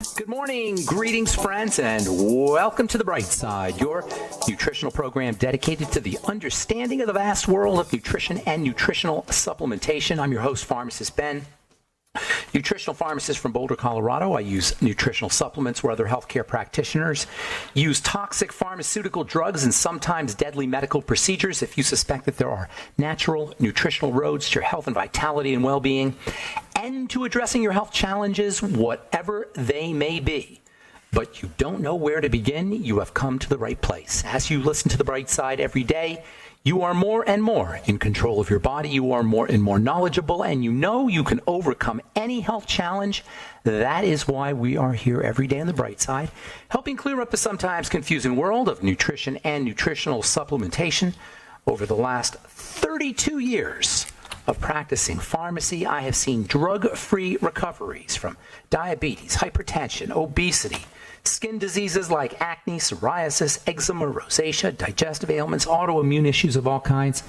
Good morning, greetings, friends, and welcome to The Bright Side, your nutritional program dedicated to the understanding of the vast world of nutrition and nutritional supplementation. I'm your host, Pharmacist Ben, nutritional pharmacist from Boulder, Colorado. I use nutritional supplements where other healthcare practitioners use toxic pharmaceutical drugs and sometimes deadly medical procedures. If you suspect that there are natural nutritional roads to your health and vitality and well-being, and to addressing your health challenges, whatever they may be, but you don't know where to begin, you have come to the right place. As you listen to The Bright Side every day, you are more and more in control of your body. You are more and more knowledgeable, and you know you can overcome any health challenge. That is why we are here every day on The Bright Side, helping clear up the sometimes confusing world of nutrition and nutritional supplementation. Over the last 32 years of practicing pharmacy, I have seen drug-free recoveries from diabetes, hypertension, obesity, skin diseases like acne, psoriasis, eczema, rosacea, digestive ailments, autoimmune issues of all kinds.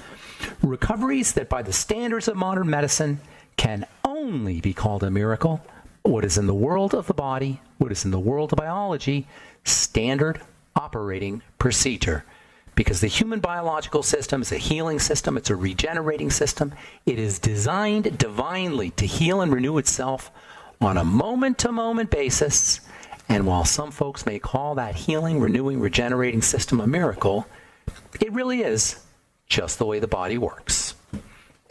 Recoveries that by the standards of modern medicine can only be called a miracle. What is in the world of the body, what is in the world of biology, standard operating procedure. Because the human biological system is a healing system, it's a regenerating system. It is designed divinely to heal and renew itself on a moment-to-moment basis. And while some folks may call that healing, renewing, regenerating system a miracle, it really is just the way the body works.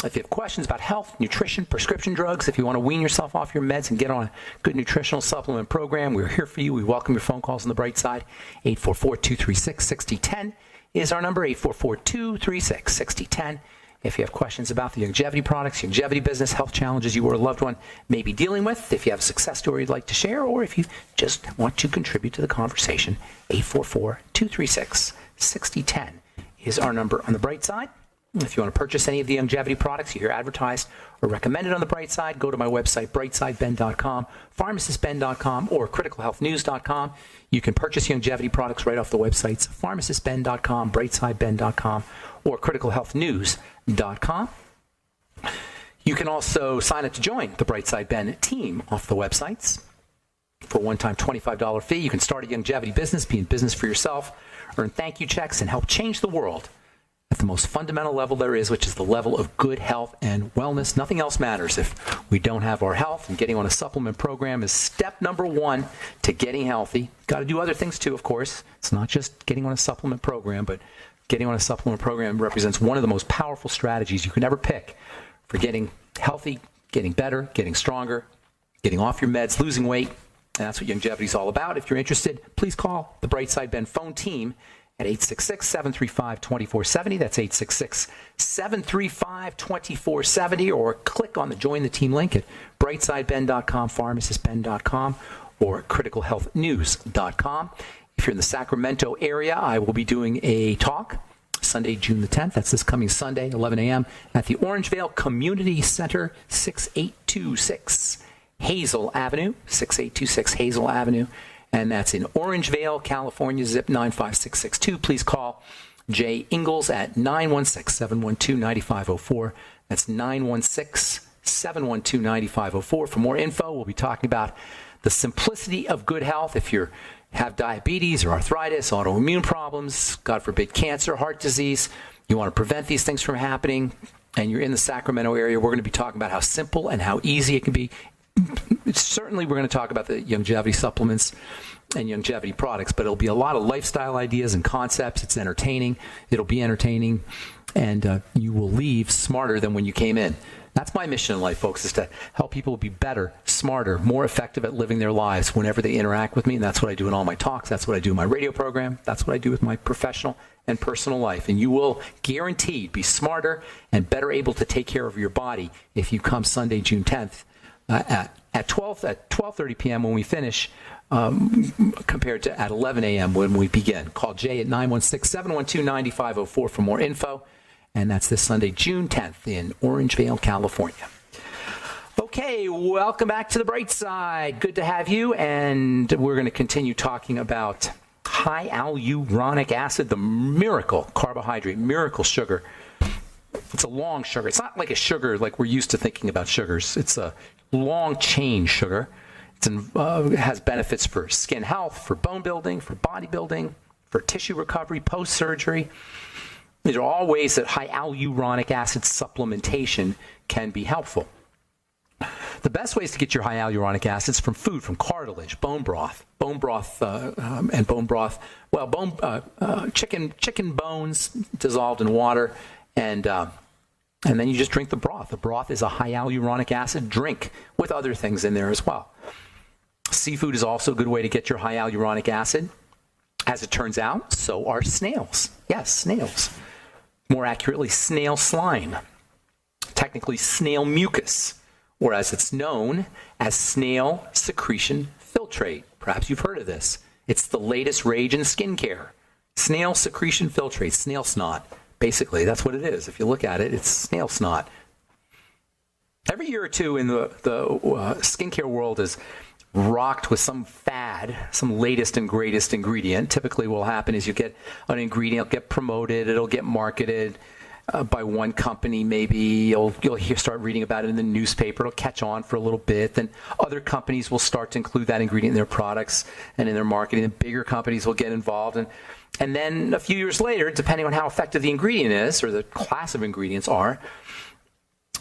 If you have questions about health, nutrition, prescription drugs, if you want to wean yourself off your meds and get on a good nutritional supplement program, we're here for you. We welcome your phone calls on the Bright Side. 844-236-6010 is our number, 844-236-6010. If you have questions about the longevity products, longevity business, health challenges you or a loved one may be dealing with, if you have a success story you'd like to share, or if you just want to contribute to the conversation, 844-236-6010 is our number on the Bright Side. If you want to purchase any of the longevity products you hear advertised or recommended on the Bright Side, go to my website, brightsideben.com, pharmacistben.com, or criticalhealthnews.com. You can purchase longevity products right off the websites, pharmacistben.com, brightsideben.com, or criticalhealthnews.com. You can also sign up to join the Bright Side Ben team off the websites. For a one-time $25 fee, you can start a longevity business, be in business for yourself, earn thank you checks, and help change the world at the most fundamental level there is, which is the level of good health and wellness. Nothing else matters if we don't have our health, and getting on a supplement program is step number one to getting healthy. Got to do other things too, of course. It's not just getting on a supplement program, but getting on a supplement program represents one of the most powerful strategies you can ever pick for getting healthy, getting better, getting stronger, getting off your meds, losing weight. And that's what longevity is all about. If you're interested, please call the Bright Side Ben phone team at 866-735-2470. That's 866-735-2470. Or click on the Join the Team link at brightsideben.com, pharmacistben.com, or criticalhealthnews.com. If you're in the Sacramento area, I will be doing a talk Sunday, June the 10th. That's this coming Sunday, 11 a.m. at the Orangevale Community Center, 6826 Hazel Avenue, 6826 Hazel Avenue. And that's in Orangevale, California, zip 95662. Please call Jay Ingalls at 916-712-9504. That's 916-712-9504. For more info, we'll be talking about the simplicity of good health. If you have diabetes or arthritis, autoimmune problems, God forbid, cancer, heart disease, you want to prevent these things from happening, and you're in the Sacramento area, we're going to be talking about how simple and how easy it can be. Certainly, we're going to talk about the longevity supplements and longevity products, but it'll be a lot of lifestyle ideas and concepts. It's entertaining. It'll be entertaining, and you will leave smarter than when you came in. That's my mission in life, folks, is to help people be better, smarter, more effective at living their lives whenever they interact with me. And that's what I do in all my talks. That's what I do in my radio program. That's what I do with my professional and personal life. And you will guaranteed be smarter and better able to take care of your body if you come Sunday, June 10th at 12:30 p.m. when we finish, compared to at 11 a.m. when we begin. Call Jay at 916-712-9504 for more info. And that's this Sunday, June 10th in Orangevale, California. Okay, welcome back to The Bright Side. Good to have you. And we're going to continue talking about hyaluronic acid, the miracle carbohydrate, miracle sugar. It's a long sugar. It's not like a sugar like we're used to thinking about sugars. It's a long chain sugar. It has benefits for skin health, for bone building, for bodybuilding, for tissue recovery, post-surgery. These are all ways that hyaluronic acid supplementation can be helpful. The best ways to get your hyaluronic acids from food, from cartilage, bone broth, chicken bones dissolved in water, and then you just drink the broth. The broth is a hyaluronic acid drink with other things in there as well. Seafood is also a good way to get your hyaluronic acid. As it turns out, so are snails. Yes, snails. More accurately, snail slime. Technically, snail mucus, or as it's known as snail secretion filtrate. Perhaps you've heard of this. It's the latest rage in skincare. Snail secretion filtrate, snail snot. Basically, that's what it is. If you look at it, it's snail snot. Every year or two in the skincare world is rocked with some fad, some latest and greatest ingredient. Typically what will happen is you get an ingredient, it'll get promoted, it'll get marketed by one company. Maybe you'll start reading about it in the newspaper. It'll catch on for a little bit. Then other companies will start to include that ingredient in their products and in their marketing. And bigger companies will get involved. And then a few years later, depending on how effective the ingredient is or the class of ingredients are,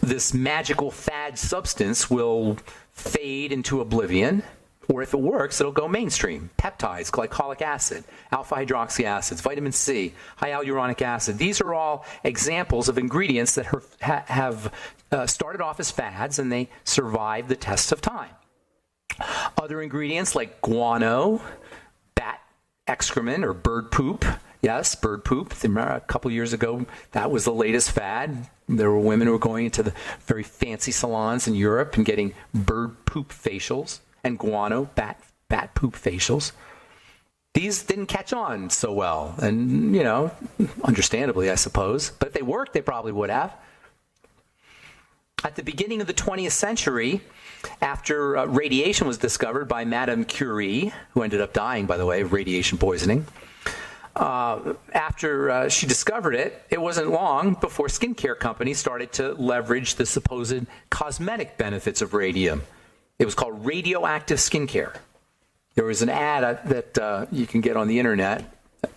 this magical fad substance will fade into oblivion, or if it works, it'll go mainstream. Peptides, glycolic acid, alpha hydroxy acids, vitamin C, hyaluronic acid. These are all examples of ingredients that have started off as fads, and they survive the test of time. Other ingredients like guano, bat excrement or bird poop. Yes, bird poop. A couple years ago, that was the latest fad. There were women who were going into the very fancy salons in Europe and getting bird poop facials and guano, bat poop facials. These didn't catch on so well, and, understandably, I suppose. But if they worked, they probably would have. At the beginning of the 20th century, after radiation was discovered by Madame Curie, who ended up dying, by the way, of radiation poisoning, after she discovered it, it wasn't long before skincare companies started to leverage the supposed cosmetic benefits of radium. It was called radioactive skincare. There was an ad that you can get on the internet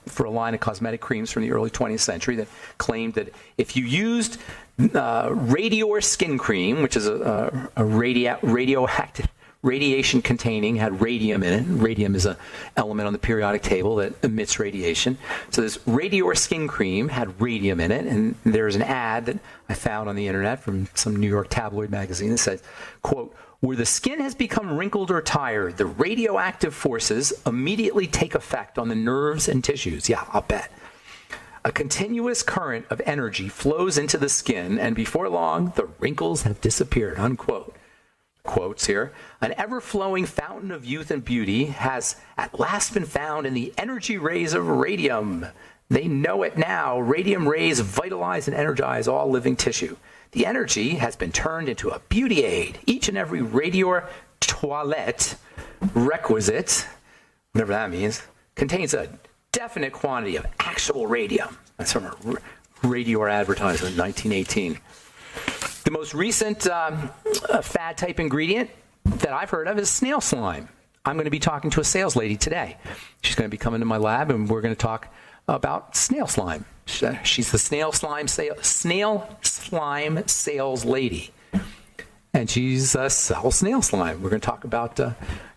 for a line of cosmetic creams from the early 20th century that claimed that if you used Radior skin cream, which is a radioactive, radiation containing, had radium in it. Radium is an element on the periodic table that emits radiation. So this Radior skin cream had radium in it, and there's an ad that I found on the internet from some New York tabloid magazine that says, quote, "Where the skin has become wrinkled or tired, the radioactive forces immediately take effect on the nerves and tissues." Yeah, I'll bet. "A continuous current of energy flows into the skin, and before long, the wrinkles have disappeared," unquote. Quotes here, "An ever-flowing fountain of youth and beauty has at last been found in the energy rays of radium. They know it now. Radium rays vitalize and energize all living tissue. The energy has been turned into a beauty aid. Each and every Radior toilette requisite," whatever that means, "contains a definite quantity of actual radium." That's from a Radior advertisement in 1918. The most recent fad-type ingredient that I've heard of is snail slime. I'm going to be talking to a sales lady today. She's going to be coming to my lab, and we're going to talk about snail slime. She's the snail slime sales lady, and she's sells snail slime. We're going to talk about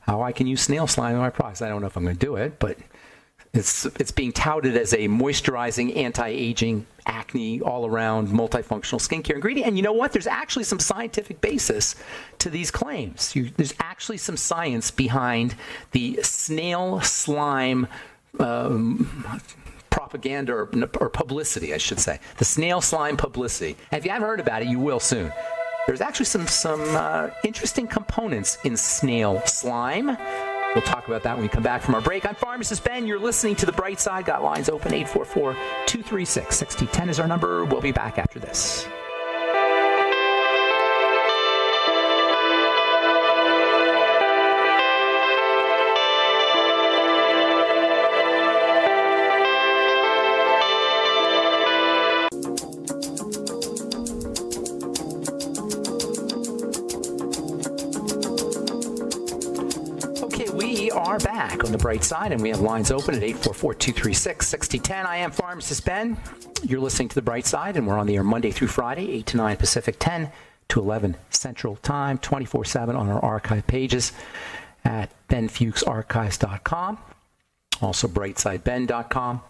how I can use snail slime in my products. I don't know if I'm going to do it, but it's being touted as a moisturizing, anti-aging, acne, all-around, multifunctional skincare ingredient. And you know what? There's actually some scientific basis to these claims. There's actually some science behind the snail slime propaganda or publicity, I should say. The snail slime publicity. And if you haven't heard about it, you will soon. There's actually some interesting components in snail slime. We'll talk about that when we come back from our break. I'm Pharmacist Ben. You're listening to The Bright Side. Got lines open, 844-236-6010 is our number. We'll be back after this. back on the bright side, and we have lines open at 844-236-6010. I am Pharmacist Ben. You're listening to the bright side, and we're on the air Monday through Friday, 8 to 9 Pacific, 10 to 11 Central Time, 24/7 on our archive pages at benfuchsarchives.com, also brightsideben.com.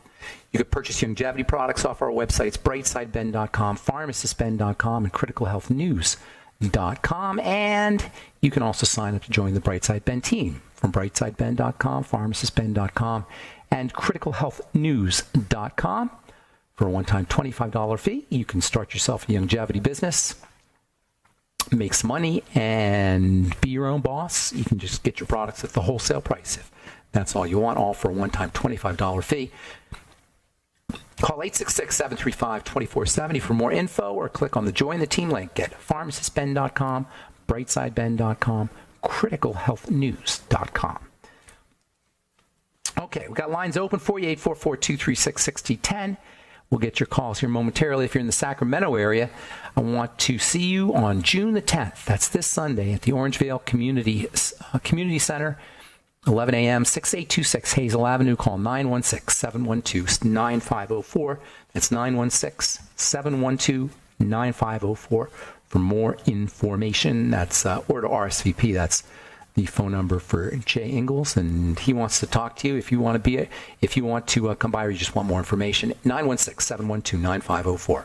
You can purchase longevity products off our websites, brightsideben.com, pharmacistben.com, and criticalhealthnews.com. And you can also sign up to join the Brightside Ben team from brightsideben.com, pharmacistben.com, and criticalhealthnews.com. For a one-time $25 fee, you can start yourself a longevity business, make some money, and be your own boss. You can just get your products at the wholesale price if that's all you want, all for a one-time $25 fee. Call 866-735-2470 for more info, or click on the Join the Team link at pharmacistben.com, brightsideben.com, criticalhealthnews.com. Okay, we've got lines open for you, 844-236-6010. We'll get your calls here momentarily. If you're in the Sacramento area, I want to see you on June the 10th. That's this Sunday at the Orangevale Community Center, 11 a.m., 6826 Hazel Avenue. Call 916-712-9504. That's 916-712-9504 for more information. That's or to RSVP. That's the phone number for Jay Ingalls, and he wants to talk to you if you want to come by, or you just want more information. 916-712-9504.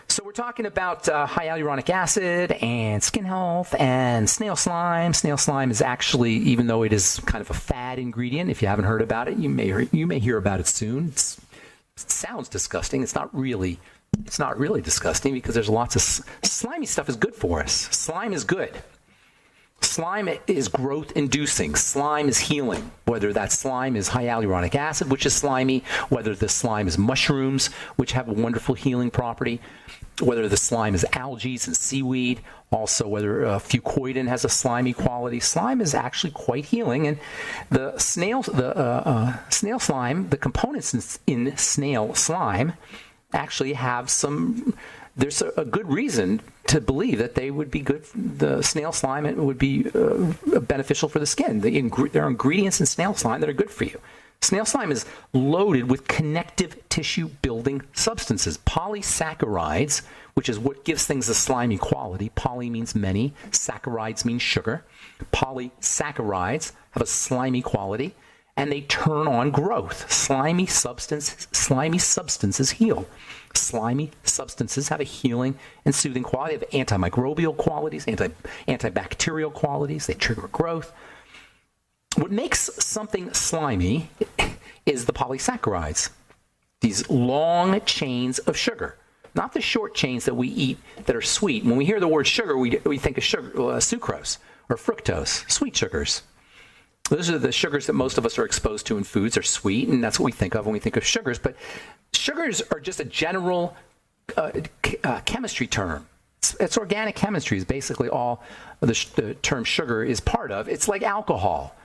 So we're talking about hyaluronic acid and skin health and snail slime. Snail slime is actually, even though it is kind of a fad ingredient, if you haven't heard about it, you may hear about it soon. It sounds disgusting. It's not really disgusting, because there's lots of slimy stuff is good for us. Slime is good. Slime is growth-inducing. Slime is healing. Whether that slime is hyaluronic acid, which is slimy, whether the slime is mushrooms, which have a wonderful healing property, whether the slime is algae and seaweed, also whether fucoidin has a slimy quality. Slime is actually quite healing, and the snail slime, the components in snail slime actually have some. There's a good reason to believe that they would be good. The snail slime would be beneficial for the skin. There are ingredients in snail slime that are good for you. Snail slime is loaded with connective tissue building substances, polysaccharides, which is what gives things a slimy quality. Poly means many, saccharides means sugar. Polysaccharides have a slimy quality, and they turn on growth. Slimy substances heal. Slimy substances have a healing and soothing quality. They have antimicrobial qualities, antibacterial qualities. They trigger growth. What makes something slimy is the polysaccharides, these long chains of sugar, not the short chains that we eat that are sweet. When we hear the word sugar, we think of sugar, sucrose or fructose, sweet sugars. Those are the sugars that most of us are exposed to in foods, are sweet, and that's what we think of when we think of sugars. But sugars are just a general chemistry term. It's organic chemistry is basically all the term sugar is part of. It's like alcohol.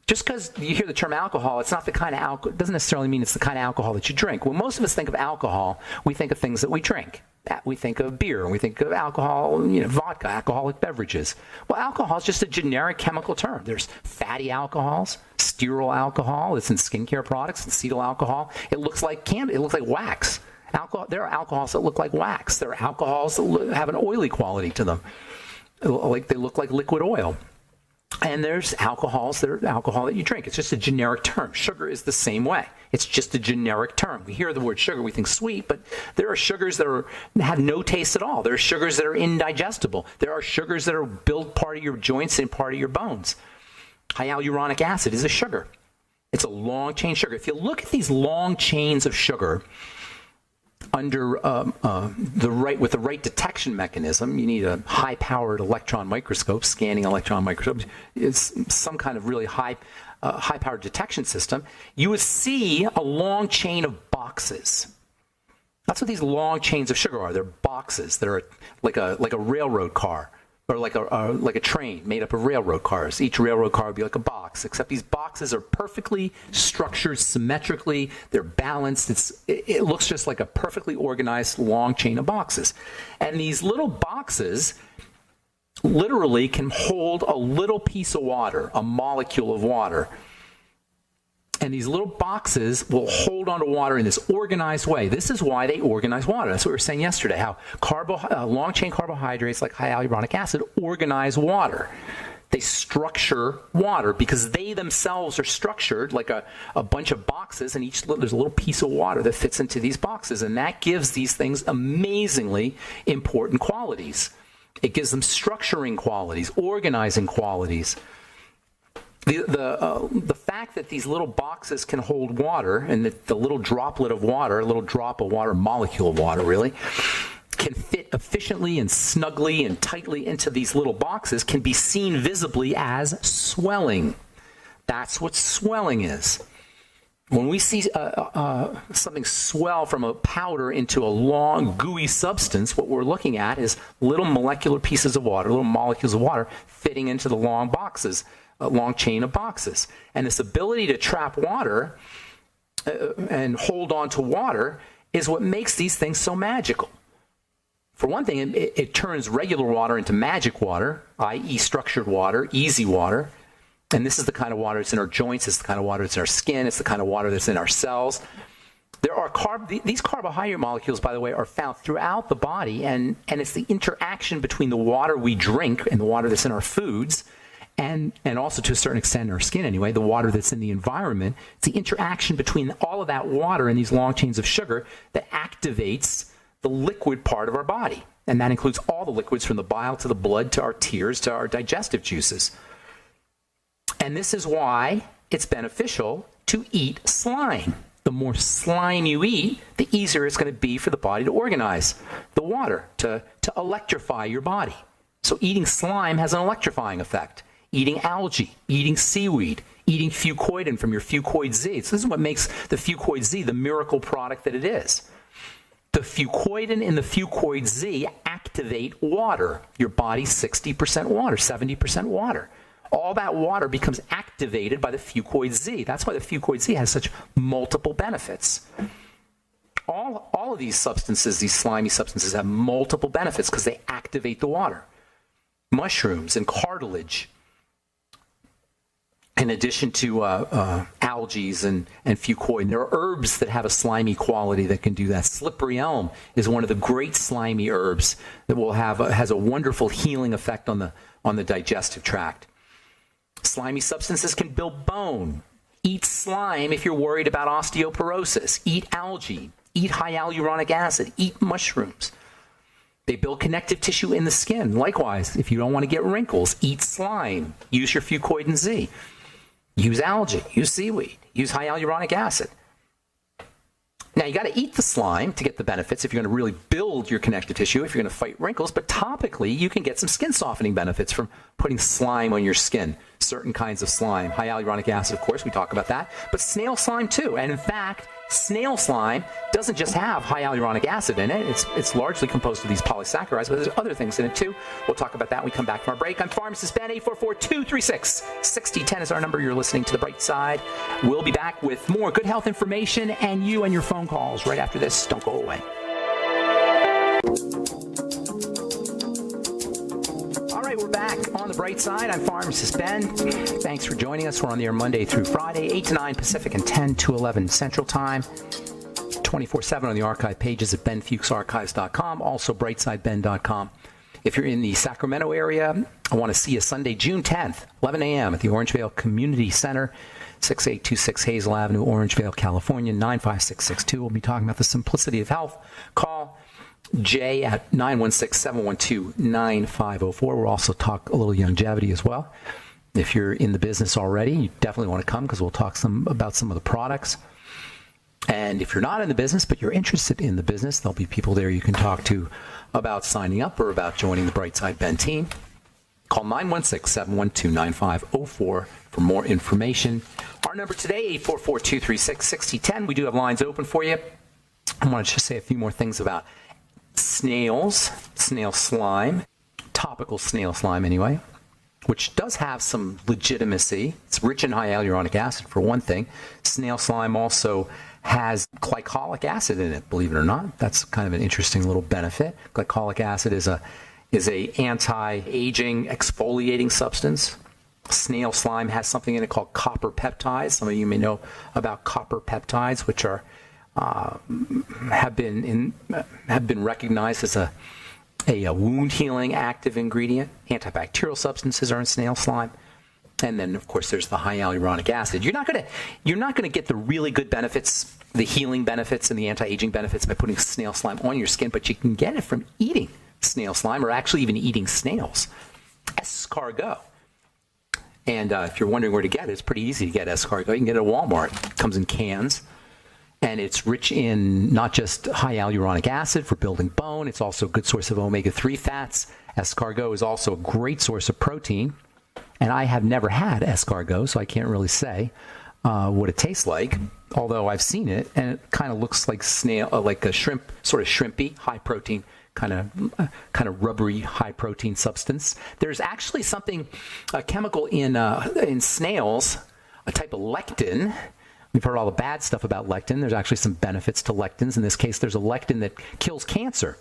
Just because you hear the term alcohol, it's not the kind of alcohol. It doesn't necessarily mean it's the kind of alcohol that you drink. When most of us think of alcohol, we think of things that we drink. We think of beer, and we think of alcohol, vodka, alcoholic beverages. Well, alcohol is just a generic chemical term. There's fatty alcohols, stearyl alcohol. It's in skincare products, and acetyl alcohol. It looks like candy. It looks like wax. There are alcohols that look like wax. There are alcohols that have an oily quality to them, like they look like liquid oil. And there's alcohols that are alcohol that you drink. It's just a generic term. Sugar is the same way. It's just a generic term. We hear the word sugar, we think sweet, but there are sugars that have no taste at all. There are sugars that are indigestible. There are sugars that are build part of your joints and part of your bones. Hyaluronic acid is a sugar. It's a long chain sugar. If you look at these long chains of sugar under with the right detection mechanism, you need a high-powered electron microscope, scanning electron microscope. It's some kind of really high-powered detection system. You would see a long chain of boxes. That's what these long chains of sugar are. They're boxes that are like a railroad car, or like a train made up of railroad cars. Each railroad car would be like a box, except these boxes are perfectly structured symmetrically. They're balanced. It looks just like a perfectly organized long chain of boxes. And these little boxes literally can hold a little piece of water, a molecule of water. And these little boxes will hold onto water in this organized way. This is why they organize water. That's what we were saying yesterday, how long-chain carbohydrates like hyaluronic acid organize water. They structure water because they themselves are structured like a bunch of boxes, and there's a little piece of water that fits into these boxes, and that gives these things amazingly important qualities. It gives them structuring qualities, organizing qualities. The fact that these little boxes can hold water, and that the little droplet of water, a little drop of water, molecule of water really, can fit efficiently and snugly and tightly into these little boxes, can be seen visibly as swelling. That's what swelling is. When we see something swell from a powder into a long, gooey substance, what we're looking at is little molecular pieces of water, little molecules of water fitting into the long boxes, a long chain of boxes. And this ability to trap water and hold on to water is what makes these things so magical. For one thing, it turns regular water into magic water, i.e. structured water, easy water. And this is the kind of water that's in our joints. It's the kind of water that's in our skin. It's the kind of water that's in our cells. These carbohydrate molecules, by the way, are found throughout the body, and it's the interaction between the water we drink and the water that's in our foods, and also to a certain extent in our skin anyway, the water that's in the environment. It's the interaction between all of that water and these long chains of sugar that activates the liquid part of our body. And that includes all the liquids from the bile to the blood to our tears to our digestive juices. And this is why it's beneficial to eat slime. The more slime you eat, the easier it's going to be for the body to organize the water, to electrify your body. So eating slime has an electrifying effect. Eating algae, eating seaweed, eating fucoidin from your Fucoid Z. So this is what makes the Fucoid Z the miracle product that it is. The fucoidin in the Fucoid Z activate water. Your body's 60% water, 70% water. All that water becomes activated by the Fucoid Z. That's why the Fucoid Z has such multiple benefits. All of these substances, these slimy substances, have multiple benefits because they activate the water. Mushrooms and cartilage, in addition to algae and fucoid. There are herbs that have a slimy quality that can do that. Slippery elm is one of the great slimy herbs that has a wonderful healing effect on the digestive tract. Slimy substances can build bone. Eat slime if you're worried about osteoporosis. Eat algae. Eat hyaluronic acid. Eat mushrooms. They build connective tissue in the skin. Likewise, if you don't want to get wrinkles, eat slime. Use your Fucoid Z. Use algae, use seaweed, use hyaluronic acid. Now, you got to eat the slime to get the benefits if you're going to really build your connective tissue, if you're going to fight wrinkles, but topically, you can get some skin softening benefits from putting slime on your skin, certain kinds of slime. Hyaluronic acid, of course, we talk about that, but snail slime too. And in fact, snail slime doesn't just have hyaluronic acid in it. It's largely composed of these polysaccharides, but there's other things in it too. We'll talk about that when we come back from our break. I'm Pharmacist Ben. 844-236-6010 is our number. You're listening to The Bright Side. We'll be back with more good health information and you and your phone calls right after this. Don't go away. All right, we're back on The Bright Side. I'm Pharmacist Ben. Thanks for joining us. We're on the air Monday through Friday, 8 to 9 Pacific and 10 to 11 Central Time. 24/7 on the archive pages at benfuchsarchives.com, also brightsideben.com. If you're in the Sacramento area, I want to see you Sunday, June 10th, 11 a.m. at the Orangevale Community Center, 6826 Hazel Avenue, Orangevale, California, 95662. We'll be talking about the simplicity of health. Call Jay at 916-712-9504. We'll also talk a little longevity as well. If you're in the business already, you definitely want to come because we'll talk about some of the products. And if you're not in the business, but you're interested in the business, there'll be people there you can talk to about signing up or about joining the Brightside Ben team. Call 916-712-9504 for more information. Our number today, 844-236-6010. We do have lines open for you. I want to just say a few more things about snail slime, topical snail slime anyway, which does have some legitimacy. It's rich in hyaluronic acid, for one thing. Snail slime also has glycolic acid in it, believe it or not. That's kind of an interesting little benefit. Glycolic acid is a anti-aging exfoliating substance. Snail Slime has something in it called copper peptides. Some of you may know about copper peptides, which are have been recognized as a wound healing active ingredient. Antibacterial substances are in snail slime. And then, of course, there's the hyaluronic acid. You're not gonna get the really good benefits, the healing benefits and the anti-aging benefits by putting snail slime on your skin, but you can get it from eating snail slime or actually even eating snails. Escargot. And if you're wondering where to get it, it's pretty easy to get escargot. You can get it at Walmart. It comes in cans. And it's rich in not just hyaluronic acid for building bone, it's also a good source of omega-3 fats. Escargot is also a great source of protein. And I have never had escargot, so I can't really say what it tastes like, although I've seen it, and it kind of looks like like a shrimp, sort of shrimpy, high protein, kind of rubbery, high protein substance. There's actually something, a chemical in snails, a type of lectin. We've heard all the bad stuff about lectin. There's actually some benefits to lectins. In this case, there's a lectin that kills cancer,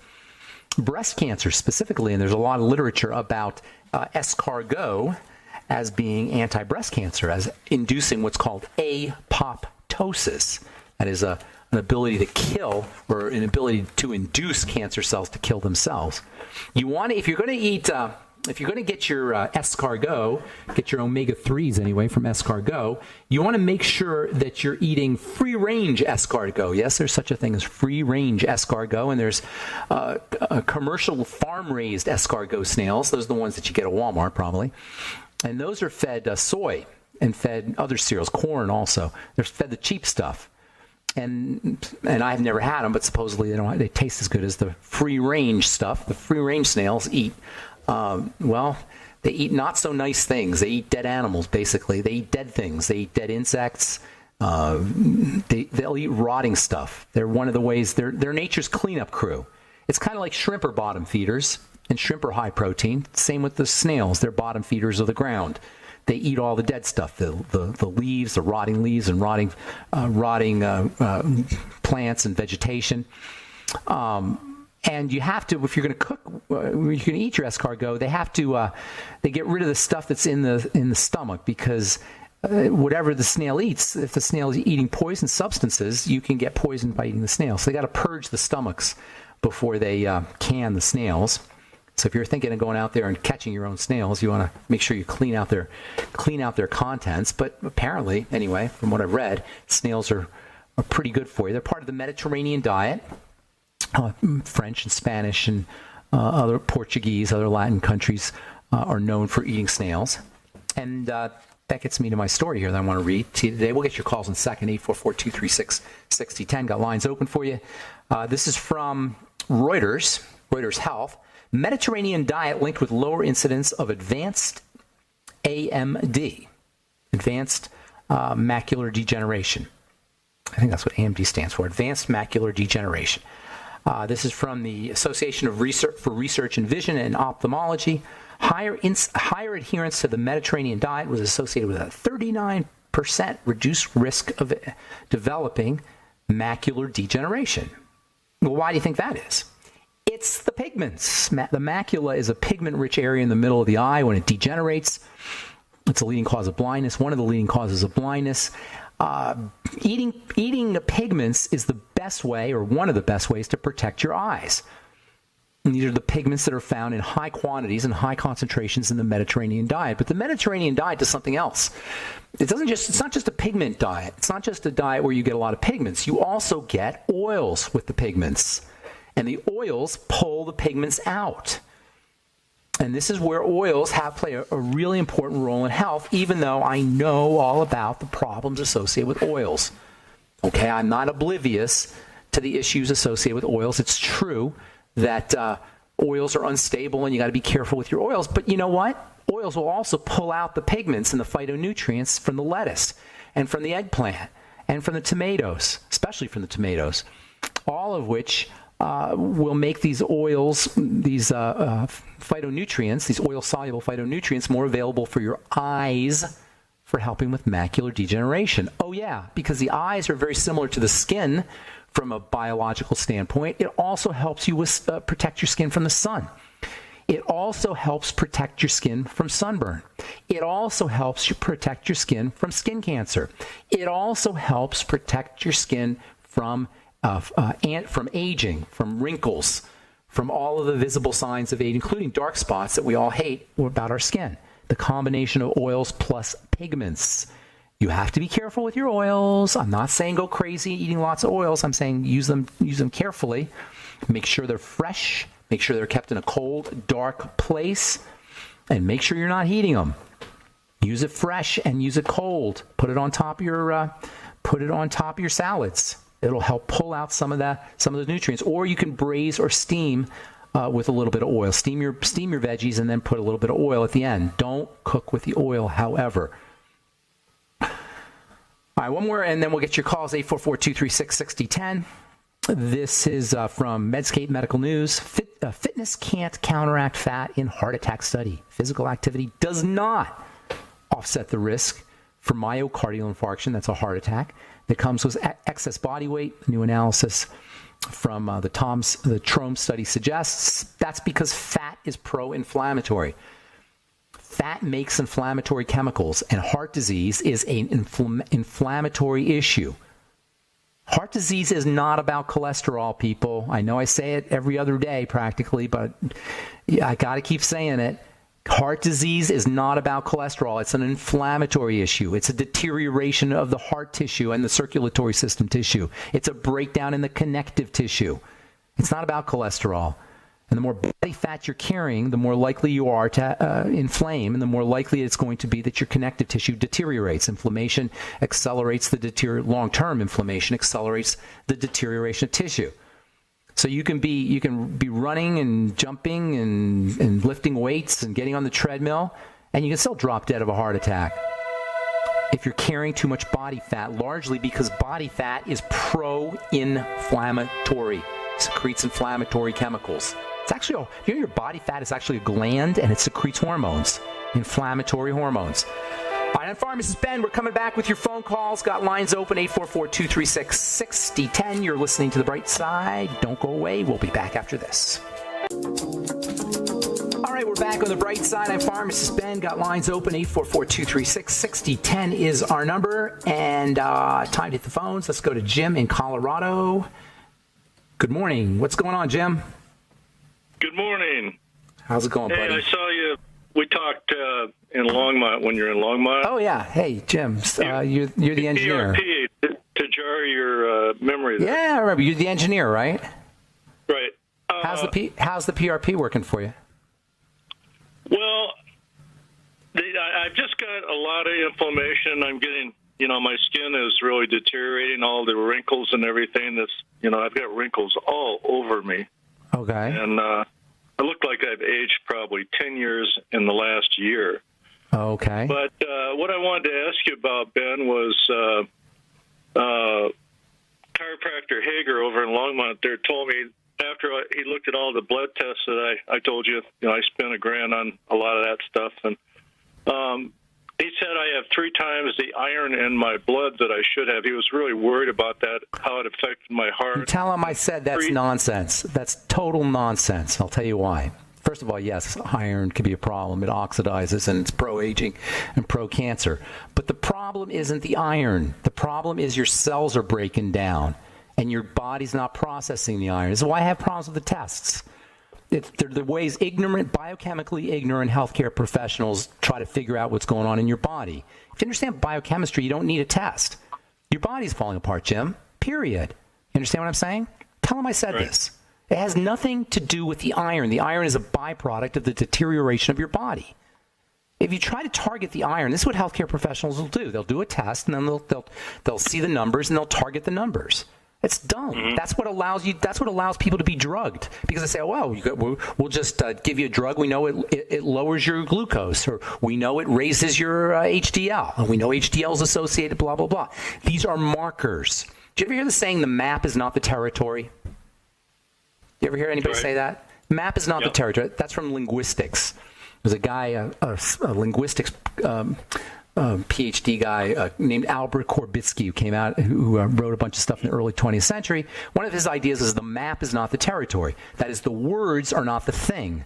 breast cancer specifically, and there's a lot of literature about escargot as being anti-breast cancer, as inducing what's called apoptosis. That is an ability to kill, or an ability to induce cancer cells to kill themselves. You want to, if you're going to get your escargot, get your omega-3s anyway from escargot, you want to make sure that you're eating free-range escargot. Yes, there's such a thing as free-range escargot, and there's commercial farm-raised escargot snails. Those are the ones that you get at Walmart, probably. And those are fed soy and fed other cereals, corn also. They're fed the cheap stuff. And I've never had them, but supposedly they taste as good as the free-range stuff. The free-range snails eat they eat not so nice things. They eat dead animals, basically. They eat dead things. They eat dead insects. They'll eat rotting stuff. They're one of the ways, they're nature's cleanup crew. It's kind of like shrimp are bottom feeders, and shrimp are high protein. Same with the snails. They're bottom feeders of the ground. They eat all the dead stuff, the leaves, the rotting leaves and rotting plants and vegetation. And you have to, if you're going to cook, if you're going to eat your escargot, they get rid of the stuff that's in the stomach, because whatever the snail eats, if the snail is eating poison substances, you can get poisoned by eating the snail. So they got to purge the stomachs before they can the snails. So if you're thinking of going out there and catching your own snails, you want to make sure you clean out their contents. But apparently, anyway, from what I've read, snails are pretty good for you. They're part of the Mediterranean diet. French and Spanish and other Portuguese, other Latin countries are known for eating snails. And that gets me to my story here that I want to read to you today. We'll get your calls in a second, 844-236-6010. Got lines open for you. This is from Reuters Health. Mediterranean diet linked with lower incidence of advanced AMD, advanced macular degeneration. I think that's what AMD stands for, advanced macular degeneration. This is from the Association of Research in Vision and Ophthalmology. Higher adherence to the Mediterranean diet was associated with a 39% reduced risk of developing macular degeneration. Well, why do you think that is? It's the pigments. The macula is a pigment-rich area in the middle of the eye. When it degenerates, it's a leading cause of blindness, one of the leading causes of blindness. Eating the pigments is the best way, or one of the best ways, to protect your eyes. And these are the pigments that are found in high quantities and high concentrations in the Mediterranean diet. But the Mediterranean diet does something else. It's not just a pigment diet. It's not just a diet where you get a lot of pigments. You also get oils with the pigments. And the oils pull the pigments out. And this is where oils play a really important role in health, even though I know all about the problems associated with oils. Okay, I'm not oblivious to the issues associated with oils. It's true that oils are unstable and you got to be careful with your oils. But you know what? Oils will also pull out the pigments and the phytonutrients from the lettuce and from the eggplant and from the tomatoes, especially from the tomatoes, all of which will make these oils, these phytonutrients, these oil-soluble phytonutrients, more available for your eyes for helping with macular degeneration. Oh yeah, because the eyes are very similar to the skin from a biological standpoint. It also helps you with protect your skin from the sun. It also helps protect your skin from sunburn. It also helps you protect your skin from skin cancer. It also helps protect your skin from aging, from wrinkles, from all of the visible signs of age, including dark spots that we all hate about our skin. The combination of oils plus pigments. You have to be careful with your oils. I'm not saying go crazy eating lots of oils. I'm saying use them carefully. Make sure they're fresh. Make sure they're kept in a cold, dark place. And make sure you're not heating them. Use it fresh and use it cold. Put it on top of your salads. It'll help pull out some of the nutrients. Or you can braise or steam with a little bit of oil. Steam your veggies and then put a little bit of oil at the end. Don't cook with the oil, however. All right, one more, and then we'll get your calls, 844-236-6010. This is from Medscape Medical News. Fitness can't counteract fat in heart attack study. Physical activity does not offset the risk for myocardial infarction, that's a heart attack, that comes with excess body weight. A new analysis from the TROM study suggests that's because fat is pro-inflammatory. Fat makes inflammatory chemicals, and heart disease is an inflammatory issue. Heart disease is not about cholesterol, people. I know I say it every other day practically, but I got to keep saying it. Heart disease is not about cholesterol. It's an inflammatory issue. It's a deterioration of the heart tissue and the circulatory system tissue. It's a breakdown in the connective tissue. It's not about cholesterol. And the more body fat you're carrying, the more likely you are to inflame, and the more likely it's going to be that your connective tissue deteriorates. Inflammation accelerates long-term inflammation accelerates the deterioration of tissue. So you can be running and jumping and lifting weights and getting on the treadmill, and you can still drop dead of a heart attack if you're carrying too much body fat, largely because body fat is pro-inflammatory, secretes inflammatory chemicals. It's actually, your body fat is actually a gland, and it secretes hormones, inflammatory hormones. All right, I'm Pharmacist Ben. We're coming back with your phone calls. Got lines open, 844-236-6010. You're listening to The Bright Side. Don't go away. We'll be back after this. All right, we're back on The Bright Side. I'm Pharmacist Ben. Got lines open, 844-236-6010 is our number. And time to hit the phones. Let's go to Jim in Colorado. Good morning. What's going on, Jim? Good morning. How's it going, buddy? I saw you. We talked in Longmont when you're in Longmont. Oh, yeah. Hey, Jim, you're the engineer. PRP, to jar your memory there. Yeah, I remember. You're the engineer, right? Right. How's the PRP working for you? Well, I've just got a lot of inflammation. I'm getting, my skin is really deteriorating, all the wrinkles and everything. I've got wrinkles all over me. Okay. And I look like I've aged probably 10 years in the last year. Okay. But what I wanted to ask you about, Ben, was chiropractor Hager over in Longmont there told me after he looked at all the blood tests that I told you, I spent $1,000 on a lot of that stuff. And he said I have 3 times the iron in my blood that I should have. He was really worried about that, how it affected my heart. You tell him I said that's nonsense. That's total nonsense. I'll tell you why. First of all, yes, iron can be a problem. It oxidizes, and it's pro-aging and pro-cancer. But the problem isn't the iron. The problem is your cells are breaking down, and your body's not processing the iron. This is why I have problems with the tests. They're the ways biochemically ignorant healthcare professionals try to figure out what's going on in your body. If you understand biochemistry, you don't need a test. Your body's falling apart, Jim. Period. You understand what I'm saying? Tell him I said this. It has nothing to do with the iron. The iron is a byproduct of the deterioration of your body. If you try to target the iron, this is what healthcare professionals will do. They'll do a test, and then they'll see the numbers, and they'll target the numbers. It's dumb. Mm-hmm. That's what allows people to be drugged, because they say, "Oh, well, we'll just give you a drug. We know it lowers your glucose, or we know it raises your HDL, and we know HDL is associated, blah blah blah." These are markers. Do you ever hear the saying, "The map is not the territory"? You ever hear anybody say that? Map is not the territory. That's from linguistics. There's a guy, a linguistics PhD guy named Albert Korbitsky who came out, who wrote a bunch of stuff in the early 20th century. One of his ideas is the map is not the territory. That is, the words are not the thing.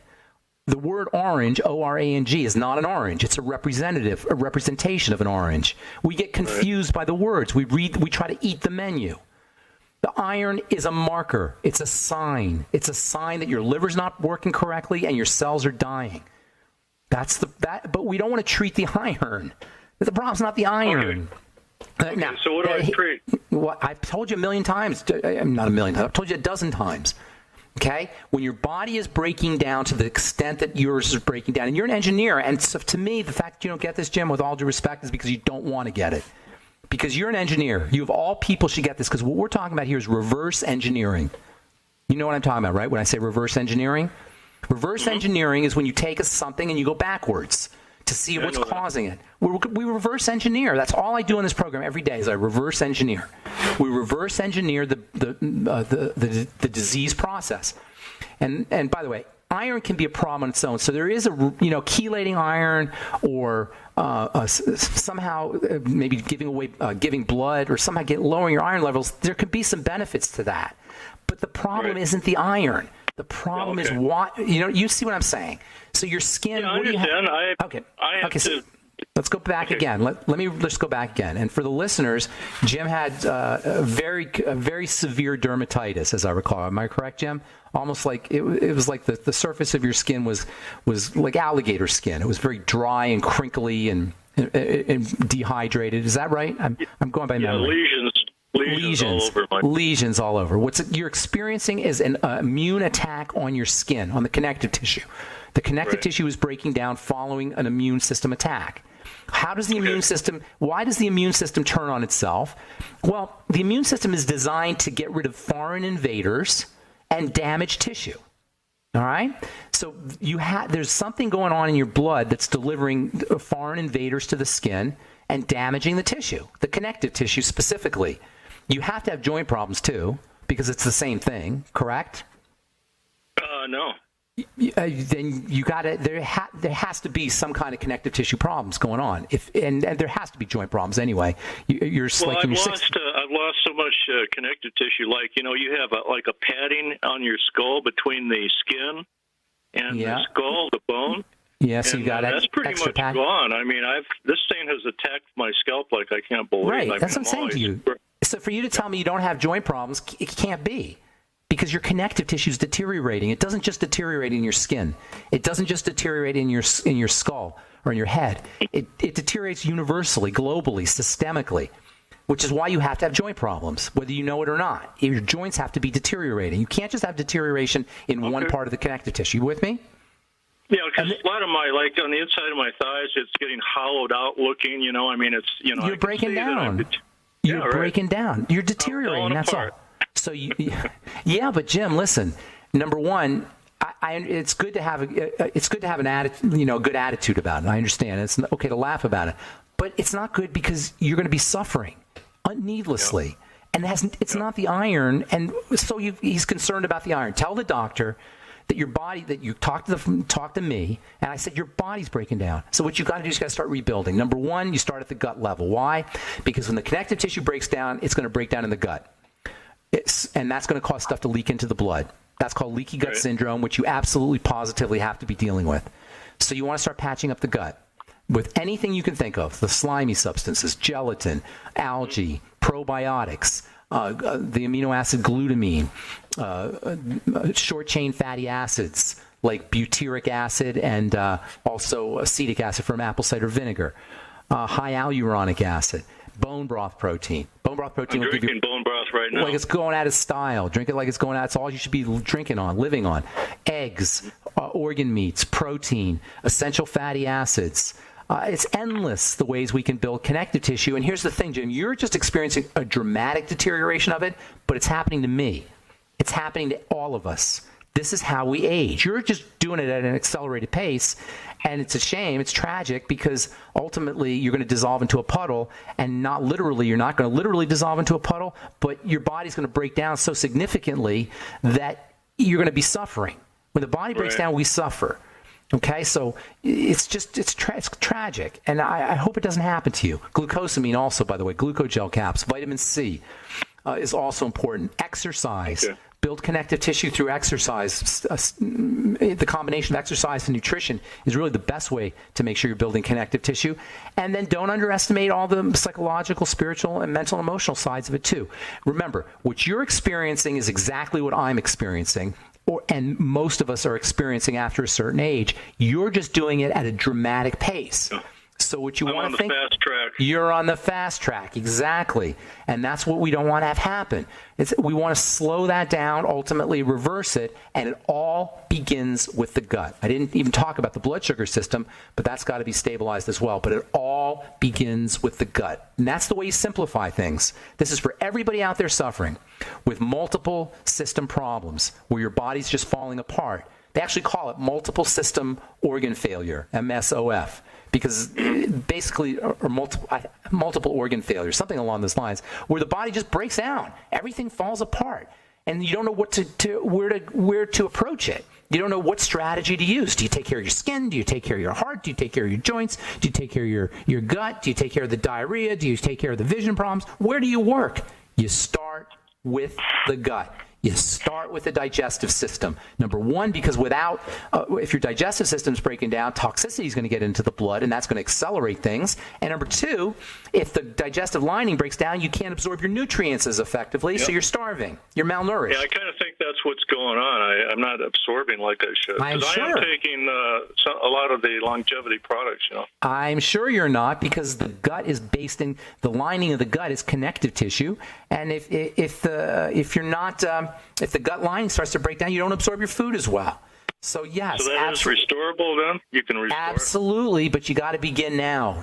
The word orange, O-R-A-N-G, is not an orange. It's a representation of an orange. We get confused by the words. We try to eat the menu. The iron is a marker. It's a sign. It's a sign that your liver's not working correctly and your cells are dying. But we don't want to treat the iron. The problem's not the iron. Okay. Now, so what do I treat? Well, I've told you a million times. Not a million times. I've told you a dozen times. Okay? When your body is breaking down to the extent that yours is breaking down, and you're an engineer, and so to me, the fact that you don't get this, Jim, with all due respect, is because you don't want to get it. Because you're an engineer. You of all people should get this, because what we're talking about here is reverse engineering. You know what I'm talking about, right? When I say reverse engineering? Reverse engineering is when you take something and you go backwards to see what's causing it. We reverse engineer. That's all I do in this program every day is I reverse engineer. We reverse engineer the disease process. And by the way, iron can be a problem on its own. So there is chelating iron or somehow maybe giving blood or somehow lowering your iron levels. There could be some benefits to that. But the problem isn't the iron. The problem is what you see what I'm saying. So your skin. Yeah, I understand. So let's go back again. Let's go back again. And for the listeners, Jim had a very severe dermatitis, as I recall. Am I correct, Jim? Almost like it was like the surface of your skin was like alligator skin. It was very dry and crinkly and dehydrated. Is that right? I'm going by memory. Lesions all over. What you're experiencing is an immune attack on your skin, on the connective tissue. The connective tissue is breaking down following an immune system attack. How does the immune system, why does the immune system turn on itself? Well, the immune system is designed to get rid of foreign invaders and damage tissue. All right? So there's something going on in your blood that's delivering foreign invaders to the skin and damaging the tissue, the connective tissue specifically. You have to have joint problems too, because it's the same thing, correct? No. Then you got to. There has to be some kind of connective tissue problems going on. And there has to be joint problems anyway. I've lost so much connective tissue. Like you have a padding on your skull between the skin and the skull, the bone. Yeah, so you got that's pretty much gone. I mean, this thing has attacked my scalp like I can't believe. Right, that's what I'm saying to you. So for you to tell me you don't have joint problems, it can't be. Because your connective tissue is deteriorating. It doesn't just deteriorate in your skin. It doesn't just deteriorate in your skull or in your head. It deteriorates universally, globally, systemically, which is why you have to have joint problems, whether you know it or not. Your joints have to be deteriorating. You can't just have deterioration in one part of the connective tissue. You with me? Yeah, because a lot of my, on the inside of my thighs, it's getting hollowed out looking, I mean, it's, You're breaking down. You're breaking down. You're deteriorating, that's all. So, but Jim, listen. Number one, it's good to have an attitude, a good attitude about it. I understand it's okay to laugh about it, but it's not good because you're going to be suffering needlessly, and it's not the iron. And so he's concerned about the iron. Tell the doctor that your body, that you talk to me, and I said your body's breaking down. So what you got to do is you got to start rebuilding. Number one, you start at the gut level. Why? Because when the connective tissue breaks down, it's going to break down in the gut. And that's going to cause stuff to leak into the blood. That's called leaky gut syndrome, which you absolutely positively have to be dealing with. So you want to start patching up the gut with anything you can think of, the slimy substances, gelatin, algae, probiotics, the amino acid glutamine, short-chain fatty acids like butyric acid and also acetic acid from apple cider vinegar, hyaluronic acid, bone broth protein. Bone broth protein will give you bone broth right now. Like it's going out of style. Drink it like it's going out. It's all you should be living on. Eggs, organ meats, protein, essential fatty acids. It's endless the ways we can build connective tissue. And here's the thing, Jim. You're just experiencing a dramatic deterioration of it, but it's happening to me. It's happening to all of us. This is how we age. You're just doing it at an accelerated pace, and it's a shame. It's tragic because ultimately you're going to dissolve into a puddle, and not literally. You're not going to literally dissolve into a puddle, but your body's going to break down so significantly that you're going to be suffering. When the body breaks down, we suffer. Okay, so it's tragic, and I hope it doesn't happen to you. Glucosamine also, by the way, glucogel caps, vitamin C is also important. Exercise. Okay. Build connective tissue through exercise. The combination of exercise and nutrition is really the best way to make sure you're building connective tissue. And then don't underestimate all the psychological, spiritual, and mental and emotional sides of it too. Remember, what you're experiencing is exactly what I'm experiencing, and most of us are experiencing after a certain age. You're just doing it at a dramatic pace. So what you want to think, fast track. You're on the fast track, exactly. And that's what we don't want to have happen. We want to slow that down, ultimately reverse it, and it all begins with the gut. I didn't even talk about the blood sugar system, but that's got to be stabilized as well. But it all begins with the gut. And that's the way you simplify things. This is for everybody out there suffering with multiple system problems where your body's just falling apart. They actually call it multiple system organ failure, MSOF. Because basically, or multiple organ failure, something along those lines, where the body just breaks down, everything falls apart, and you don't know what where to approach it. You don't know what strategy to use. Do you take care of your skin? Do you take care of your heart? Do you take care of your joints? Do you take care of your gut? Do you take care of the diarrhea? Do you take care of the vision problems? Where do you work? You start with the gut. You start with the digestive system. Number one, because if your digestive system's breaking down, toxicity is going to get into the blood, and that's going to accelerate things. And number two, if the digestive lining breaks down, you can't absorb your nutrients as effectively, so you're starving. You're malnourished. Yeah, I kind of think that's what's going on. I'm not absorbing like I should. I'm sure. I am taking a lot of the longevity products, I'm sure you're not, because the gut is based in the lining of the gut is connective tissue, and if you're not if the gut lining starts to break down, you don't absorb your food as well. So yes, so that is restorable then? You can restore absolutely, but you got to begin now.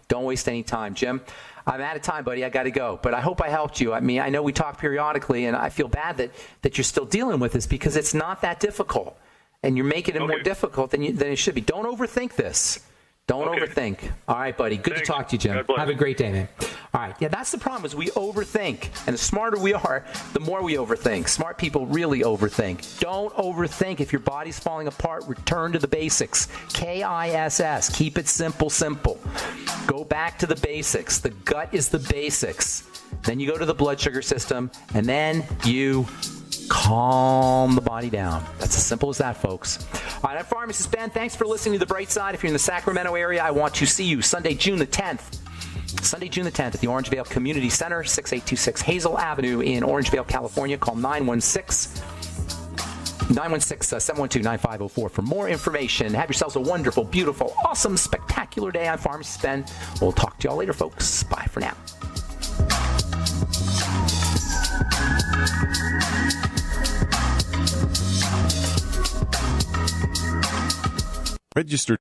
Don't waste any time, Jim. I'm out of time, buddy. I got to go. But I hope I helped you. I mean, I know we talk periodically, and I feel bad that you're still dealing with this, because it's not that difficult, and you're making it more difficult than it should be. Don't overthink this. Don't overthink. All right, buddy. Good to talk to you, Jim. Have a great day, man. All right. Yeah, that's the problem, is we overthink. And the smarter we are, the more we overthink. Smart people really overthink. Don't overthink. If your body's falling apart, return to the basics. KISS. Keep it simple. Go back to the basics. The gut is the basics. Then you go to the blood sugar system, and then you calm the body down. That's as simple as that, folks. All right, I'm Pharmacist Ben. Thanks for listening to The Bright Side. If you're in the Sacramento area, I want to see you Sunday, June the 10th at the Orangevale Community Center, 6826 Hazel Avenue in Orangevale, California. Call 916-712-9504 for more information. Have yourselves a wonderful, beautiful, awesome, spectacular day. I'm Pharmacist Ben. We'll talk to y'all later, folks. Bye for now. Registered